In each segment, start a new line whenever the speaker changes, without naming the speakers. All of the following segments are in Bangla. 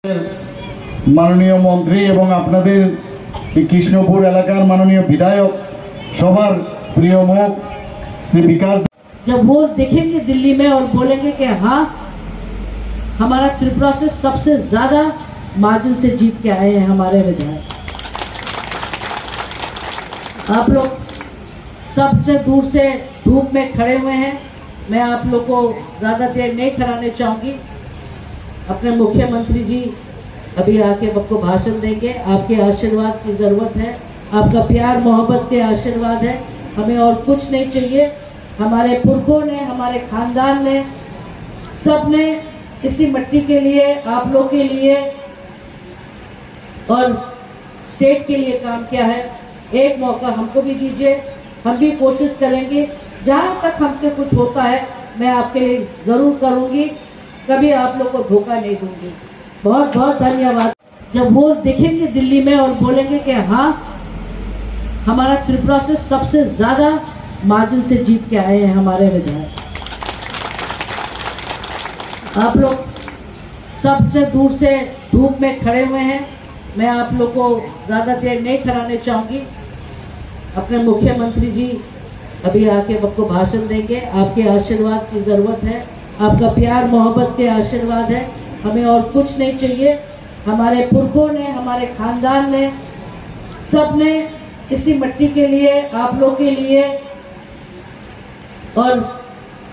माननीय मंत्री एवं आपनादेर कृष्णपुर एलाकार माननीय विधायक सबार प्रिय मुख श्री विकास।
जब वो देखेंगे दिल्ली में और बोलेंगे कि हाँ हमारा त्रिपुरा से सबसे ज्यादा मार्जिन से जीत के आए हैं हमारे विधायक। आप लोग सबसे दूर से धूप में खड़े हुए हैं। मैं आप लोग को ज्यादा देर नहीं कराने चाहूंगी। अपने मुख्यमंत्री जी अभी आके आपको भाषण देंगे। आपके आशीर्वाद की जरूरत है, आपका प्यार मोहब्बत के आशीर्वाद है, हमें और कुछ नहीं चाहिए। हमारे पुरखों ने, हमारे खानदान ने, सब ने इसी मिट्टी के लिए, आप लोग के लिए और स्टेट के लिए काम किया है। एक मौका हमको भी दीजिए, हम भी कोशिश करेंगे। जहां तक हमसे कुछ होता है मैं आपके लिए जरूर करूंगी, कभी आप लोग को धोखा नहीं दूंगी। बहुत बहुत धन्यवाद। जब वो देखेंगे दिल्ली में और बोलेंगे कि हाँ हमारा त्रिपुरा से सबसे ज्यादा मार्जिन से जीत के आए हैं हमारे विधायक। आप लोग सबसे दूर से धूप में खड़े हुए हैं। मैं आप लोग को ज्यादा देर नहीं कराने चाहूंगी। अपने मुख्यमंत्री जी अभी आके आपको भाषण देंगे। आपके आशीर्वाद की जरूरत है, आपका प्यार मोहब्बत के आशीर्वाद है, हमें और कुछ नहीं चाहिए। हमारे पुरखों ने, हमारे खानदान ने, सब ने इसी मिट्टी के लिए, आप लोग के लिए और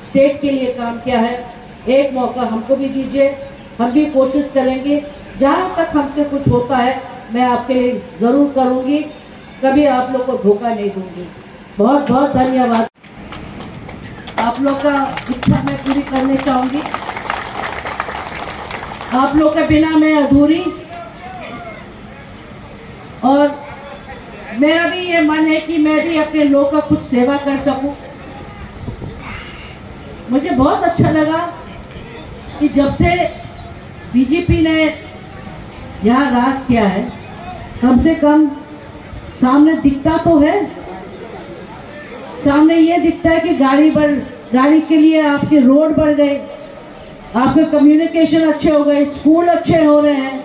स्टेट के लिए काम किया है। एक मौका हमको भी दीजिए, हम भी कोशिश करेंगे। जहां तक हमसे कुछ होता है मैं आपके लिए जरूर करूंगी, कभी आप लोग को धोखा नहीं दूंगी। बहुत बहुत धन्यवाद। आप लोग का इच्छा मैं पूरी करने चाहूंगी। आप लोग के बिना मैं अधूरी, और मेरा भी ये मन है कि मैं भी अपने लोग का कुछ सेवा कर सकूं। मुझे बहुत अच्छा लगा कि जब से बीजेपी ने यहाँ राज किया है, कम से कम सामने दिखता तो है, सामने ये दिखता है कि गाड़ी के लिए आपके रोड बढ़ गए, आपके कम्युनिकेशन अच्छे हो गए, स्कूल अच्छे हो रहे हैं,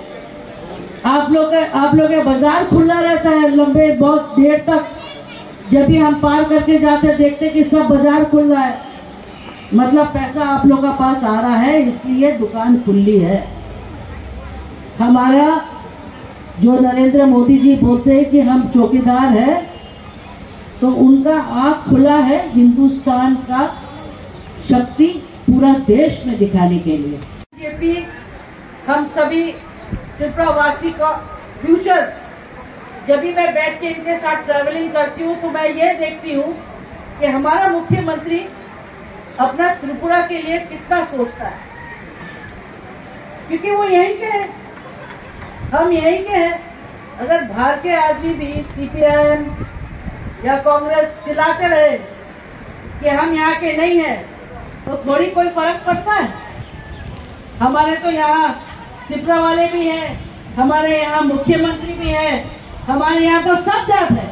आप लोग का बाजार खुला रहता है लंबे बहुत देर तक। जब भी हम पार करके जाते देखते कि सब बाजार खुल रहा है, मतलब पैसा आप लोग का पास आ रहा है, इसलिए दुकान खुली है। हमारा जो नरेंद्र मोदी जी बोलते हैं कि हम चौकीदार है, तो उनका आँख खुला है हिंदुस्तान का शक्ति पूरा देश में दिखाने के लिए। बीजेपी हम सभी त्रिपुरा वासी का फ्यूचर। जब भी मैं बैठ के इनके साथ ट्रैवलिंग करती हूँ तो मैं ये देखती हूँ कि हमारा मुख्यमंत्री अपना त्रिपुरा के लिए कितना सोचता है, क्योंकि वो यहीं के हैं, हम यहीं के हैं। अगर बाहर के आदमी भी सीपीआईएम या कांग्रेस चिल्लाते रहे कि हम यहाँ के नहीं हैं, तो थोड़ी कोई फर्क पड़ता है। हमारे तो यहाँ त्रिपुरा वाले भी हैं, हमारे यहाँ मुख्यमंत्री भी है, हमारे यहाँ तो सब जात है,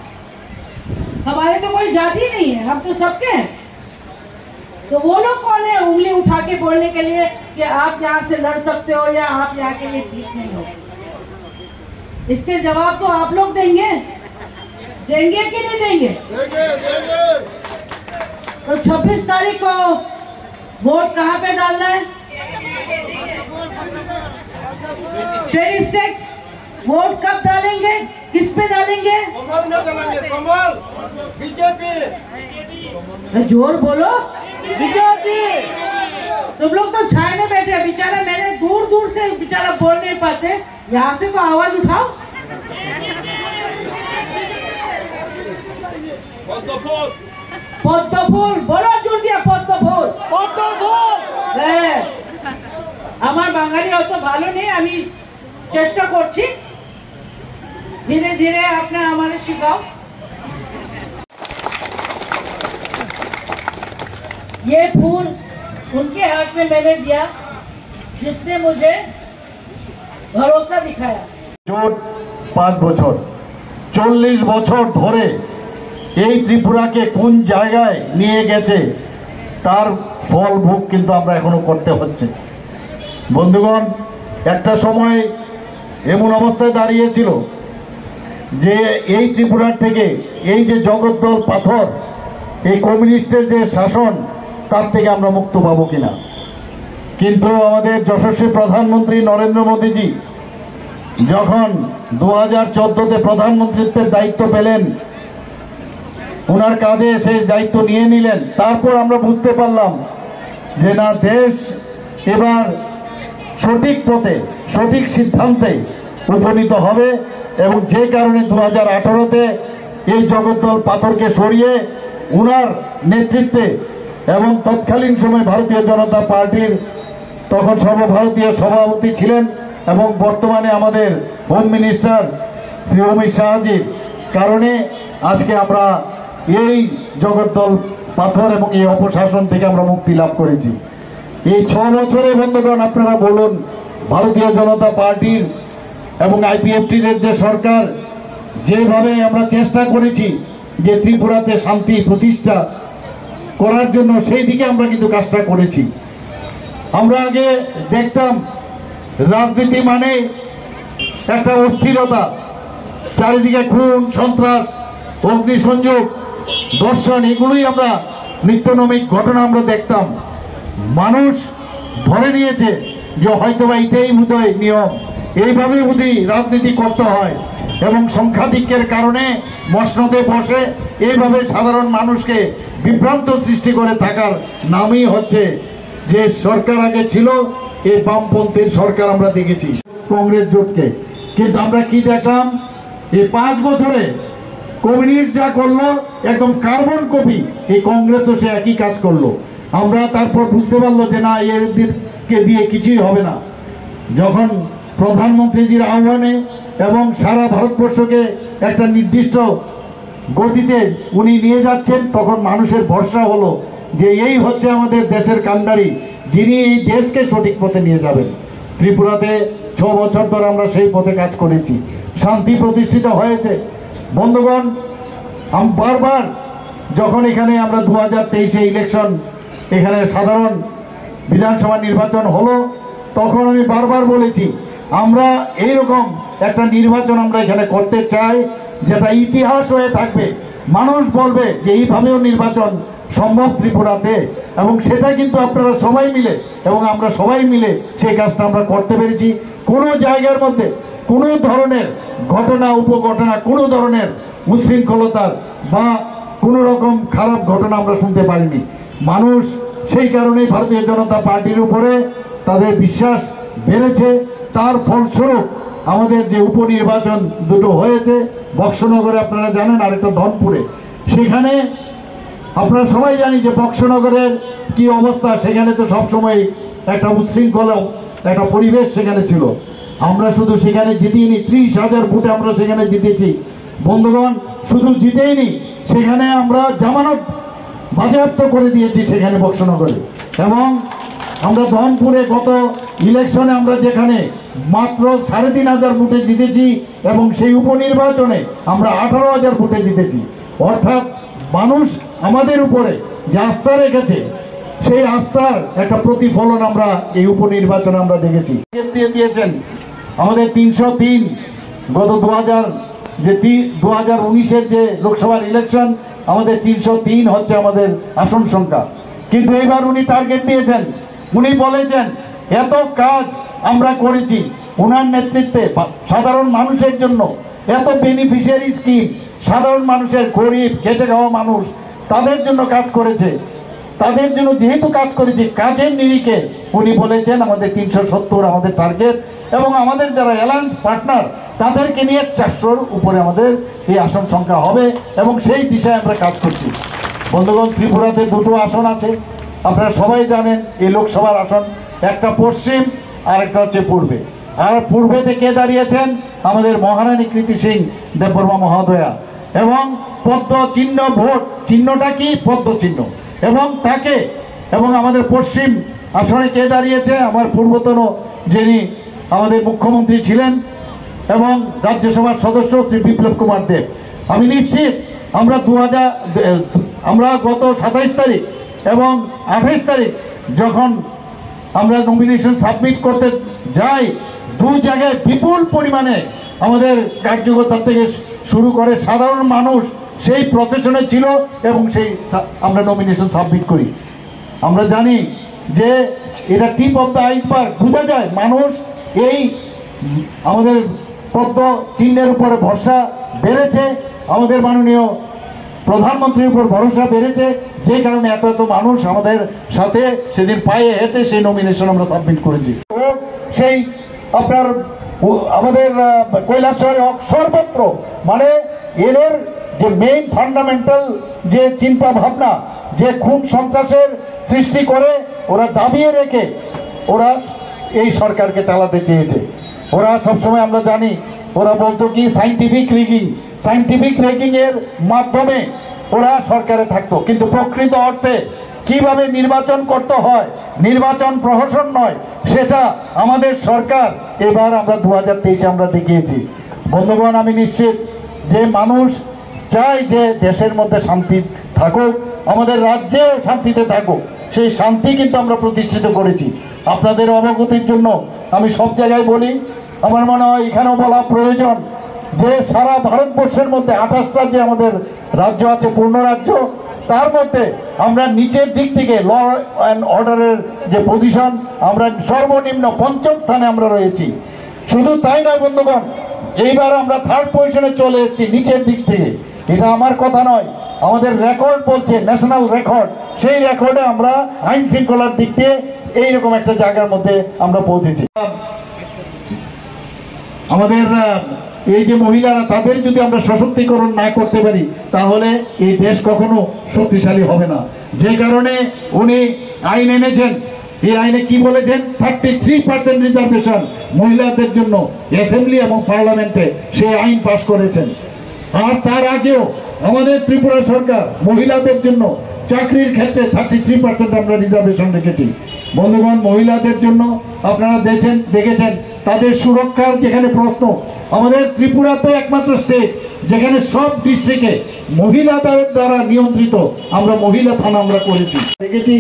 हमारे तो कोई जाति नहीं है, हम तो सबके हैं। तो वो लोग कौन है उंगली उठा के बोलने के लिए कि आप यहाँ से लड़ सकते हो या आप यहाँ के लिए ठीक नहीं हो? इसके जवाब तो आप लोग देंगे कि नहीं देंगे? तो 26 तारीख को वोट कहाँ पे डालना है? 26 वोट कब डालेंगे, किस पे डालेंगे?
कमल में डालेंगे, कमल बीजेपी।
जोर बोलो,
बीजेपी।
तुम लोग तो छाए में बैठे, बेचारा मैंने दूर दूर से बेचारा बोल नहीं पाते, यहाँ से तो आवाज उठाओ। পদ্মফুল বড় জোর দিয়া পদ্মফুল আমার বাঙালি অত ভালো নেই, আমি চেষ্টা করছি, ধীরে ধীরে আপনারা আমাদের শিখাও। ये फूल उनके हाथ में मैंने दिया जिसने मुझे भरोसा दिखाया।
5 বছর 40 বছর ধরে এই ত্রিপুরাকে কোন জায়গায় নিয়ে গেছে তার ফল ভোগ কিন্তু আমরা এখনো করতে হচ্ছে। বন্ধুগণ, একটা সময় এমন অবস্থায় দাঁড়িয়েছিল যে এই ত্রিপুরার থেকে এই যে জগদ্দল পাথর, এই কমিউনিস্টের যে শাসন, তার থেকে আমরা মুক্ত পাবো কিনা। কিন্তু আমাদের যশস্বী প্রধানমন্ত্রী নরেন্দ্র মোদীজি যখন 2014-তে প্রধানমন্ত্রীত্বের দায়িত্ব পেলেন, ওনার কাঁধে সেই দায়িত্ব নিয়ে নিলেন, তারপর আমরা বুঝতে পারলাম যে না, দেশ এবার সঠিক পথে সঠিক সিদ্ধান্তে উপনীত হবে। এবং যে কারণে 2018-তে এই জগদ্দল পাথরকে সরিয়ে উনার নেতৃত্বে এবং তৎকালীন সময় ভারতীয় জনতা পার্টির তখন সর্বভারতীয় সভাপতি ছিলেন এবং বর্তমানে আমাদের হোম মিনিস্টার শ্রী অমিত শাহজির কারণে আজকে আমরা এই জগদ্দল পাথর এবং এই অপশাসন থেকে আমরা মুক্তি লাভ করেছি। এই 6 বছরে বন্ধুগণ, আপনারা বলুন, ভারতীয় জনতা পার্টির এবং আইপিএফটির যে সরকার যেভাবে আমরা চেষ্টা করেছি যে ত্রিপুরাতে শান্তি প্রতিষ্ঠা করার জন্য, সেই দিকে আমরা কিন্তু কাজটা করেছি। আমরা আগে দেখতাম রাজনীতি মানে একটা অস্থিরতা, চারিদিকে খুন, সন্ত্রাস, অগ্নিসংযোগ, দর্শন, এগুলোই আমরা নিত্যনৈমিক ঘটনা আমরা দেখতাম। মানুষ ধরে নিয়েছে যে হয়তোবা এটাই বোধহয় নিয়ম, এইভাবে বুঝি রাজনীতি করতে হয় এবং সংখ্যাধিক্যের কারণে মসনদে বসে এইভাবে সাধারণ মানুষকে বিভ্রান্ত সৃষ্টি করে থাকার নামই হচ্ছে যে সরকার আগে ছিল এই বামপন্থীর সরকার আমরা দেখেছি কংগ্রেস জোটকে। কিন্তু আমরা কি দেখলাম, এই 5 বছরে কমিউনিস্ট যা করলো একদম কার্বন কপি এই কংগ্রেসও সে একই কাজ করলো। আমরা তারপর বুঝতে পারলো যে না, এদেরকে দিয়ে কিছুই হবে না। যখন প্রধানমন্ত্রীজির আহ্বানে এবং সারা ভারতবর্ষকে একটা নির্দিষ্ট গতিতে উনি নিয়ে যাচ্ছেন, তখন মানুষের ভরসা হলো যে এই হচ্ছে আমাদের দেশের কান্ডারি, যিনি এই দেশকে সঠিক পথে নিয়ে যাবেন। ত্রিপুরাতে 6 বছর ধরে আমরা সেই পথে কাজ করেছি, শান্তি প্রতিষ্ঠিত হয়েছে। বন্ধুগণ, বারবার যখন এখানে আমরা 2023-এ ইলেকশন, এখানে সাধারণ বিধানসভা নির্বাচন হলো, তখন আমি বারবার বলেছি আমরা এইরকম একটা নির্বাচন আমরা এখানে করতে চাই যেটা ইতিহাস হয়ে থাকবে। মানুষ বলবে যে এইভাবেও নির্বাচন সম্ভব ত্রিপুরাতে, এবং সেটা কিন্তু আপনারা সবাই মিলে এবং আমরা সবাই মিলে সেই কাজটা আমরা করতে পেরেছি। কোনো জায়গার মধ্যে কোনো ধরনের ঘটনা, উপঘটনা, কোনো ধরনের উচ্ছৃঙ্খলতার বা কোনো রকম খারাপ ঘটনা আমরা শুনতে পারিনি। মানুষ সেই কারণেই ভারতীয় জনতা পার্টির উপরে তাদের বিশ্বাস বেড়েছে। তার ফলস্বরূপ আমাদের যে উপনির্বাচন দুটো হয়েছে, বক্সনগরে আপনারা জানেন, আরেকটা ধনপুরে, সেখানে আপনারা সবাই জানি যে বক্সনগরের কি অবস্থা। সেখানে তো সবসময় একটা উচ্ছৃঙ্খল একটা পরিবেশ সেখানে ছিল। আমরা শুধু সেখানে জিতিনি, 30,000 ভোটে আমরা সেখানে জিতেছি। বন্ধুগণ, শুধু জিতেইনি, সেখানে আমরা জামানত বাজেয়াপ্ত করে দিয়েছি সেখানে বক্সনগরে। এবং আমরা ধনপুরে গত ইলেকশনে আমরা যেখানে মাত্র 3,500 ভোটে জিতেছি এবং সেই উপনির্বাচনে আমরা 18,000 ভোটে জিতেছি। অর্থাৎ মানুষ আমাদের উপরে যে আস্থা রেখেছে, সেই আস্থার একটা প্রতিফলন আমরা এই উপনির্বাচনে আমরা দেখেছি। দিয়ে দিয়েছেন আমাদের 303, গত 2019-এর যে লোকসভার ইলেকশন, আমাদের 303 হচ্ছে আমাদের আসন সংখ্যা। কিন্তু এবার উনি টার্গেট দিয়েছেন, উনি বলেছেন এত কাজ আমরা করেছি ওনার নেতৃত্বে সাধারণ মানুষের জন্য, এত বেনিফিশিয়ারি স্কিম, সাধারণ মানুষের, গরিব খেটে খাওয়া মানুষ, তাদের জন্য কাজ করেছে। তাদের জন্য যেহেতু কাজ করেছি, কাজের নিরিখে উনি বলেছেন আমাদের 370 আমাদের টার্গেট, এবং আমাদের যারা অ্যালায়েন্স পার্টনার তাদেরকে নিয়ে 400-র উপরে আমাদের এই আসন সংখ্যা হবে, এবং সেই দিশায় আমরা কাজ করছি। বন্ধুগণ, ত্রিপুরাতে 2টো আসন আছে, আপনারা সবাই জানেন এই লোকসভার আসন, একটা পশ্চিম আর একটা হচ্ছে পূর্বে। আর পূর্বেতে কে দাঁড়িয়েছেন? আমাদের মহারানী কৃতি সিং দেববর্মা মহোদয়া, এবং পদ্ম চিহ্ন ভোট, চিহ্নটা কি? পদ্ম চিহ্ন। এবং তাকে, এবং আমাদের পশ্চিম আসনে কে দাঁড়িয়েছে? আমার পূর্বতন যিনি আমাদের মুখ্যমন্ত্রী ছিলেন এবং রাজ্যসভার সদস্য শ্রী বিপ্লব কুমার দেব। আমি নিশ্চিত আমরা গত 27 তারিখ এবং 28 তারিখ যখন আমরা নমিনেশন সাবমিট করতে যাই, দু জায়গায় বিপুল পরিমাণে আমাদের কার্যকর্তা থেকে শুরু করে সাধারণ মানুষ সেই প্রসেশনে ছিল এবং আমরা নমিনেশন সাবমিট করি। আমরা জানি যে এটা টিপ অফ দ্য আইসবার্গ, বোঝা যায় মানুষ এই আমাদের পদ্ম চিহ্নের উপরে ভরসা বেড়েছে, আমাদের মাননীয় প্রধানমন্ত্রীর উপর ভরসা বেড়েছে, যে কারণে এত এত মানুষ আমাদের সাথে সেদিন পায়ে হেঁটে সেই নমিনেশন আমরা সাবমিট করেছি। তো সেই আপনার আমাদের কৈলাসহরে সর্বত্র মানে এদের যে মেইন ফান্ডামেন্টাল যে চিন্তা ভাবনা, যে খুন সন্ত্রাসের সৃষ্টি করে ওরা দাবিয়ে রেখে ওরা এই সরকারকে চালাতে চেয়েছে। ওরা সবসময় আমরা জানি ওরা বলতো কি সাইন্টিফিক রেগিং এর মাধ্যমে ওরা সরকারে থাকতো, কিন্তু প্রকৃত অর্থে কিভাবে নির্বাচন করতে হয়, নির্বাচন প্রহসন নয়, সেটা আমাদের সরকার এবার আমরা 2023 আমরা দেখিয়েছি। বন্ধুগণ, আমি নিশ্চিত যে মানুষ চাই যে দেশের মধ্যে শান্তি থাকুক, আমাদের রাজ্যেও শান্তিতে থাকুক, সেই শান্তি কিন্তু আমরা প্রতিষ্ঠিত করেছি। আপনাদের অবগতির জন্য আমি সব জায়গায় বলি, আমার মনে হয় এখানেও বলা প্রয়োজন যে সারা ভারতবর্ষের মধ্যে 28টা যে আমাদের রাজ্য আছে, পূর্ণ রাজ্য, তার মধ্যে আমরা নিচের দিক থেকে ল অ্যান্ড অর্ডারের যে পজিশন আমরা সর্বনিম্ন 5ম স্থানে আমরা রয়েছি। শুধু তাই নয় বন্ধুগণ, এইবার আমরা 3rd পজিশনে চলে এসেছি নিচের দিক থেকে। এটা আমার কথা নয়, আমাদের রেকর্ড বলছে, ন্যাশনাল রেকর্ড। সেই রেকর্ডে আমরা আইন শৃঙ্খলার দিক দিয়ে এইরকম একটা জায়গার মধ্যে আমরা পৌঁছেছি। আমাদের এই যে মহিলারা, তাদের যদি আমরা সশক্তিকরণ না করতে পারি তাহলে এই দেশ কখনো শক্তিশালী হবে না। যে কারণে উনি আইন এনেছেন, এই আইনে কি বলেছেন, 33% রিজার্ভেশন মহিলাদের জন্য অ্যাসেম্বলি এবং পার্লামেন্টে সেই আইন পাশ করেছেন। আর তার আগেও আমাদের ত্রিপুরা সরকার মহিলাদের জন্য চাকরির ক্ষেত্রে 33% আমরা রিজার্ভেশন রেখেছি। বন্ধুগণ, মহিলাদের জন্য আপনারা দেখেছেন তাদের সুরক্ষার যেখানে প্রশ্ন, আমাদের ত্রিপুরাতে একমাত্র স্টেট যেখানে সব ডিস্ট্রিক্টে মহিলাদের দ্বারা নিয়ন্ত্রিত আমরা মহিলা থানা আমরা করেছি। দেখেছি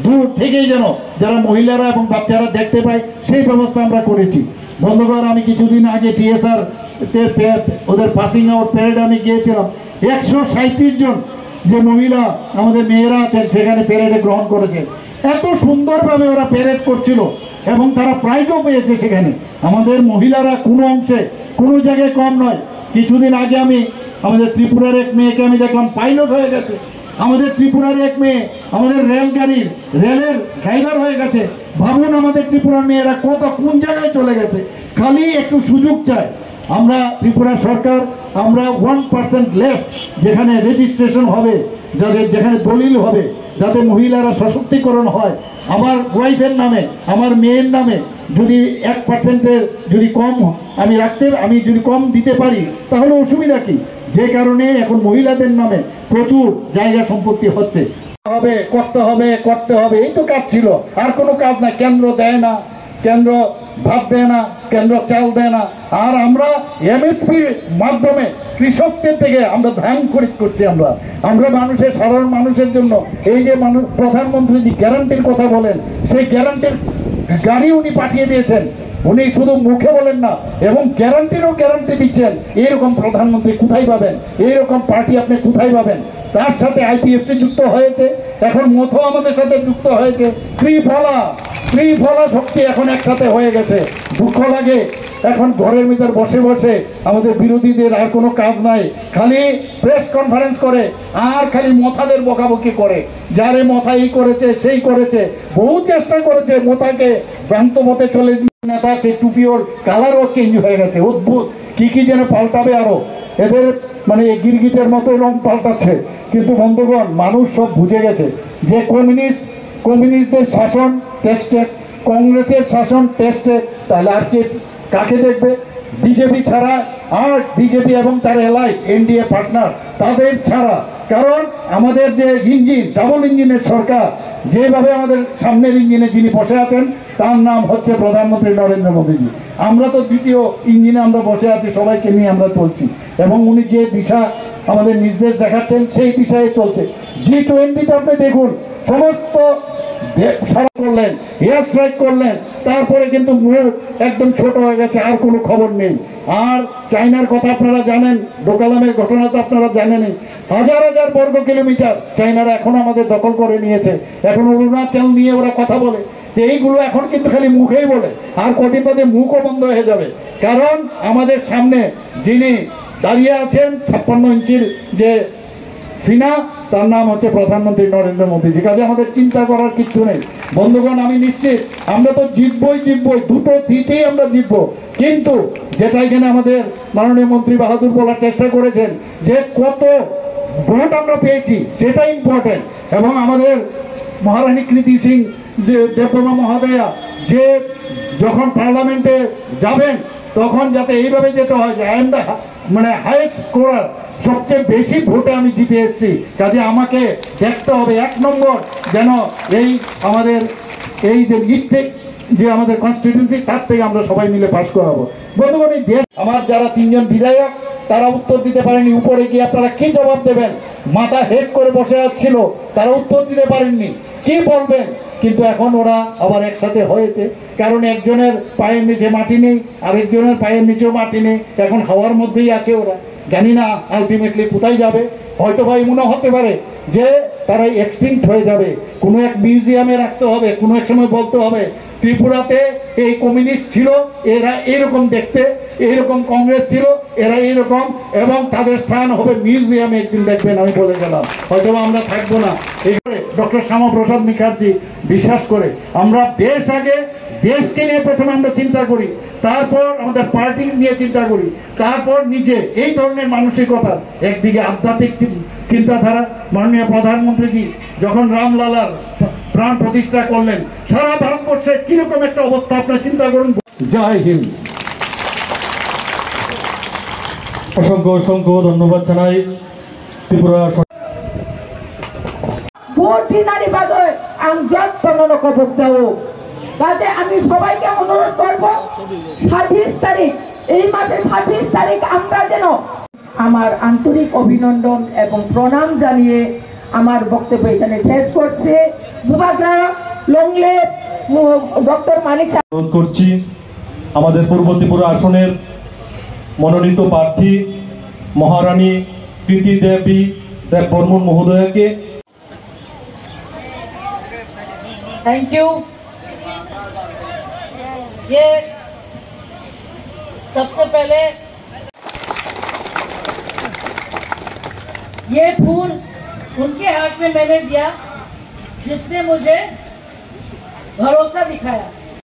দূর থেকেই যেন যারা মহিলারা এবং বাচ্চারা দেখতে পায় সেই ব্যবস্থা আমরা করেছি। বন্ধুগণ, আমি কিছুদিন আগে টিএসআর ওদের পাসিং আউট প্যারেড আমি গিয়েছিলাম, 137 জন যে মহিলা আমাদের মেয়েরা আছেন সেখানে প্যারেডে গ্রহণ করেছে। এত সুন্দরভাবে ওরা প্যারেড করছিল এবং তারা প্রাইজও পেয়েছে সেখানে। আমাদের মহিলারা কোনো অংশে কোনো জায়গায় কম নয়। কিছুদিন আগে আমি আমাদের ত্রিপুরার এক মেয়েকে আমি দেখলাম পাইলট হয়ে গেছে। আমাদের ত্রিপুরার এক মেয়ে আমাদের রেলের ড্রাইভার হয়ে গেছে। ভাবুন আমাদের ত্রিপুরার মেয়েরা কোন জায়গায় চলে গেছে, খালি একটু সুযোগ চায়। আমরা ত্রিপুরা সরকার আমরা 1% লেস যেখানে রেজিস্ট্রেশন হবে, যেখানে দলিল হবে, যাতে মহিলারা সশক্তিকরণ হয়। আমার ওয়াইফের নামে, আমার মেয়ের নামে যদি 1%-এর যদি কম আমি যদি কম দিতে পারি তাহলে অসুবিধা কি? যে কারণে এখন মহিলাদের নামে প্রচুর জায়গা সম্পত্তি হচ্ছে। করতে হবে, এই তো কাজ ছিল, আর কোনো কাজ না। কেন্দ্র দেয় না, কেন্দ্র ভাত দেয় না, কেন্দ্র চাল দেয় না। আর আমরা এমএসপির মাধ্যমে কৃষকদের থেকে আমরা ধান খরিদ করছি। আমরা মানুষের, সাধারণ মানুষের জন্য এই যে প্রধানমন্ত্রী যে গ্যারান্টির কথা বলেন, সেই গ্যারান্টির গাড়ি উনি পাঠিয়ে দিয়েছেন। উনি শুধু মুখে বলেন না এবং গ্যারান্টিরও গ্যারান্টি দিচ্ছেন। এইরকম প্রধানমন্ত্রী কোথায় পাবেন? এইরকম পার্টি আপনি কোথায় পাবেন? তার সাথে আইপিএফটি যুক্ত হয়েছে, এখন মথো আমাদের সাথে যুক্ত হয়েছে। ত্রিফলা শক্তি এখন একসাথে হয়ে গেছে। দুঃখ লাগে, এখন ঘরের ভিতর বসে বসে আমাদের বিরোধীদের আর কোনো কাজ নাই, খালি প্রেস কনফারেন্স করে আর খালি মথাদের বকাবকি করে। যারে মথা এই করেছে সেই করেছে, বহু চেষ্টা করেছে মথাকে ভ্রান্ত মতে চলে নেতা, সেই টুপিওর কালারও চেঞ্জ হয়ে গেছে। অদ্ভুত কি যেন পাল্টাবে আরো, এদের মানে গিরগিটের মতো রং পাল্টাচ্ছে। কিন্তু বন্ধুগণ, মানুষ সব বুঝে গেছে যে কমিউনিস্টদের শাসন টেস্টেড, কংগ্রেসের শাসন টেস্টেড, তাহলে আর কাকে দেখবে? বিজেপি ছাড়া, আর বিজেপি এবং তার এলাই এনডিএ পার্টনার তাদের ছাড়া। কারণ আমাদের যে ইঞ্জিন, ডাবল ইঞ্জিনের সরকার, যেভাবে আমাদের সামনের ইঞ্জিনে যিনি বসে আছেন তার নাম হচ্ছে প্রধানমন্ত্রী নরেন্দ্র মোদীজি। আমরা তো দ্বিতীয় ইঞ্জিনে আমরা বসে আছি, সবাইকে নিয়ে আমরা চলছি এবং উনি যে দিশা আমাদের নির্দেশ দেখাচ্ছেন সেই দিশায় চলছে। G20-তে আপনি দেখুন, সমস্ত সারা করলেন, এয়ার স্ট্রাইক করলেন, তারপরে কিন্তু মুখ একদম ছোট হয়ে গেছে, আর কোনো খবর নেই। আর চায়নার কথা আপনারা জানেন, ডোকালামের ঘটনা তো আপনারা জানেনই। হাজার হাজার বর্গ কিলোমিটার চায়নারা এখন আমাদের দখল করে নিয়েছে। এখন অরুণাচল নিয়ে ওরা কথা বলে, তো এইগুলো এখন কিন্তু খালি মুখেই বলে, আর কদিন বাদে মুখও বন্ধ হয়ে যাবে। কারণ আমাদের সামনে যিনি দাঁড়িয়ে আছেন 56 ইঞ্চির যে সিনা, তার নাম হচ্ছে প্রধানমন্ত্রী নরেন্দ্র মোদীজি। কাজে আমাদের চিন্তা করার কিছু নেই। বন্ধুগণ, আমি নিশ্চিত আমরা তো জিতবই, দুটো সিটেই আমরা জিতবো। কিন্তু যেটা এখানে আমাদের মাননীয় মন্ত্রী বাহাদুর বলার চেষ্টা করেছেন যে কত ভোট আমরা পেয়েছি সেটা ইম্পর্টেন্ট। এবং আমাদের মহারানী কৃতি সিং দেববর্মা মহোদয়া যে যখন পার্লামেন্টে যাবেন তখন যাতে এইভাবে যেতে হয় যে আই এম দ্য মানে হাইয়েস্ট স্কোরার, সবচেয়ে বেশি ভোটে আমি জিতে এসেছি। কাজে আমাকে দেখতে হবে 1 নম্বর যেন এই আমাদের এই যে মিস্টেক যে আমাদের কনস্টিটিউন্সি, তার থেকে আমরা সবাই মিলে পাশ করাবো। বন্ধুগণ, এই দেশ আমার যারা 3 জন বিধায়ক তারা উত্তর দিতে পারেনি। উপরে গিয়ে আপনারা কি জবাব দেবেন? মাথা হেড করে বসে আসছিল, তারা উত্তর দিতে পারেননি, কি বলবেন? কিন্তু এখন ওরা আবার একসাথে হয়েছে, কারণ একজনের পায়ের নিচে মাটি নেই, আরেকজনের পায়ের নিচেও মাটি নেই। এখন হাওয়ার মধ্যেই আছে ওরা, জানি না আলটিমেটলি কোথায় যাবে। হয়তো ভাই মনে হতে পারে যে তারা এক্সটিংক্ট হয়ে যাবে, কোনো এক মিউজিয়ামে রাখতে হবে, কোনো এক সময় বলতে হবে ত্রিপুরাতে এই কমিউনিস্ট ছিল, এরা এইরকম দেখতে, এইরকম কংগ্রেস ছিল, এরা এইরকম, এবং তাদের স্থান হবে মিউজিয়ামে, একদিন দেখবেন, আমি বলে গেলাম। হয়তো আমরা থাকবো না। এইভাবে ডক্টর শ্যামাপ্রসাদ মুখার্জি বিশ্বাস করে আমরা দেশ আগে, দেশকে নিয়ে প্রথমে আমরা চিন্তা করি, তারপর আমাদের পার্টি নিয়ে চিন্তা করি, তারপর নিজে। এই ধরনের মানসিকতা, একদিকে আধ্যাত্মিক চিন্তাধারা। মাননীয় প্রধানমন্ত্রীজি যখন রামলালার প্রাণ প্রতিষ্ঠা করলেন, সারা ভারতবর্ষে কিরকম একটা অবস্থা আপনার চিন্তা করুন। জয় হিন্দ।
অসংখ্য অসংখ্য ধন্যবাদ জানাই ত্রিপুরা
ভোটিনারি বাদে আঞ্জাত তনন কবক যাও। কাজে আমি সবাইকে অনুরোধ করব 26 তারিখ, এই মাসে 26 তারিখ আমরা যেন, আমার আন্তরিক অভিনন্দন এবং প্রণাম জানিয়ে আমার বক্তব্য এখানে শেষ করছে। বুবাগ্রা লংলে ডক্টর মানিক
অনুরোধ করছি আমাদের পূর্ব ত্রিপুরা আসনের মনোনীত প্রার্থী মহারানী কৃতি দেবী দেববর্মন মহোদয়াকে।
Thank you. ये सबसे पहले ये फूल उनके हाथ में मैंने दिया जिसने मुझे भरोसा दिखाया।